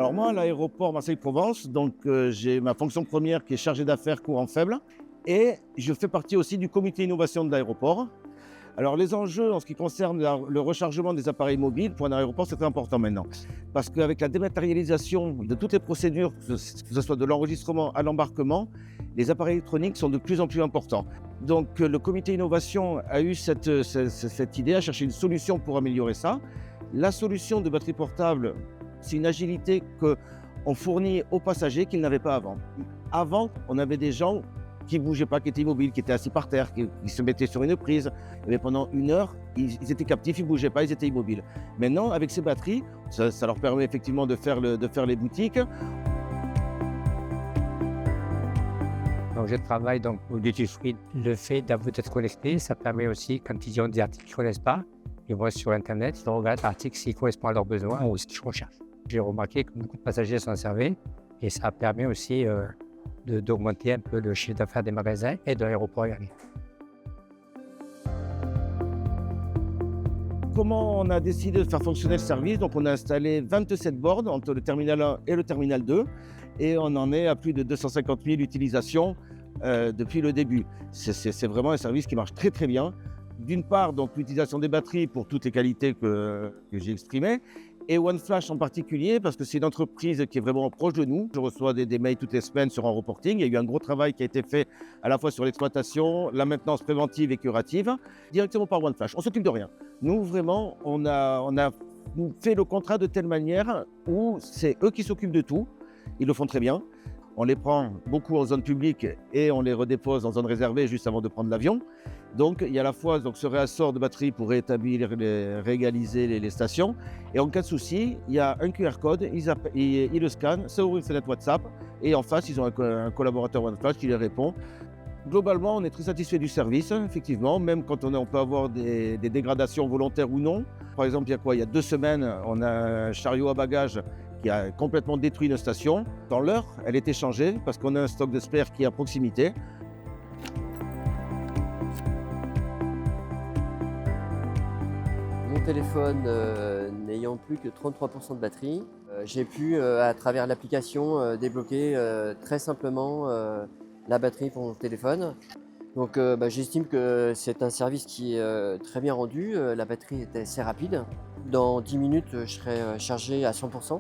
Alors moi, à l'aéroport Marseille-Provence, j'ai ma fonction première qui est chargée d'affaires courant faible et je fais partie aussi du comité innovation de l'aéroport. Alors les enjeux en ce qui concerne le rechargement des appareils mobiles pour un aéroport, c'est très important maintenant. Parce qu'avec la dématérialisation de toutes les procédures, que ce soit de l'enregistrement à l'embarquement, les appareils électroniques sont de plus en plus importants. Donc le comité innovation a eu cette idée, a cherché une solution pour améliorer ça. La solution de batterie portable, c'est une agilité qu'on fournit aux passagers qu'ils n'avaient pas avant. Avant, on avait des gens qui ne bougeaient pas, qui étaient immobiles, qui étaient assis par terre, qui se mettaient sur une prise. Mais pendant 1 heure, ils étaient captifs, ils ne bougeaient pas, ils étaient immobiles. Maintenant, avec ces batteries, ça leur permet effectivement de faire les boutiques. Donc, je travaille donc au duty free. Le fait d'être connecté, ça permet aussi, quand ils ont des articles qu'ils ne connaissent pas, ils vont sur Internet, ils regardent l'article s'il correspond à leurs besoins ou ce qu'ils recherchent. J'ai remarqué que beaucoup de passagers s'en servaient et ça permet aussi d'augmenter un peu le chiffre d'affaires des magasins et de l'aéroport également. Comment on a décidé de faire fonctionner le service? Donc on a installé 27 bornes entre le terminal 1 et le terminal 2 et on en est à plus de 250 000 utilisations depuis le début. C'est vraiment un service qui marche très très bien. D'une part, donc l'utilisation des batteries pour toutes les qualités que j'ai exprimées, et OneFlash en particulier, parce que c'est une entreprise qui est vraiment proche de nous. Je reçois des mails toutes les semaines sur un reporting. Il y a eu un gros travail qui a été fait à la fois sur l'exploitation, la maintenance préventive et curative, directement par OneFlash. On ne s'occupe de rien. Nous, vraiment, on a fait le contrat de telle manière où c'est eux qui s'occupent de tout. Ils le font très bien. On les prend beaucoup en zone publique et on les redépose en zone réservée juste avant de prendre l'avion. Donc il y a à la fois ce réassort de batterie pour réégaliser les stations. Et en cas de souci, il y a un QR code, ils le scannent, ça ouvre une fenêtre WhatsApp et en face, ils ont un collaborateur OneFlash qui les répond. Globalement, on est très satisfait du service, effectivement, même quand on peut avoir des dégradations volontaires ou non. Par exemple, il y a 2 semaines, on a un chariot à bagages qui a complètement détruit une station. Dans l'heure, elle est échangée parce qu'on a un stock de spares qui est à proximité. Mon téléphone n'ayant plus que 33% de batterie, j'ai pu, à travers l'application, débloquer très simplement la batterie pour mon téléphone. Donc j'estime que c'est un service qui est très bien rendu. La batterie est assez rapide. Dans 10 minutes, je serai chargé à 100%.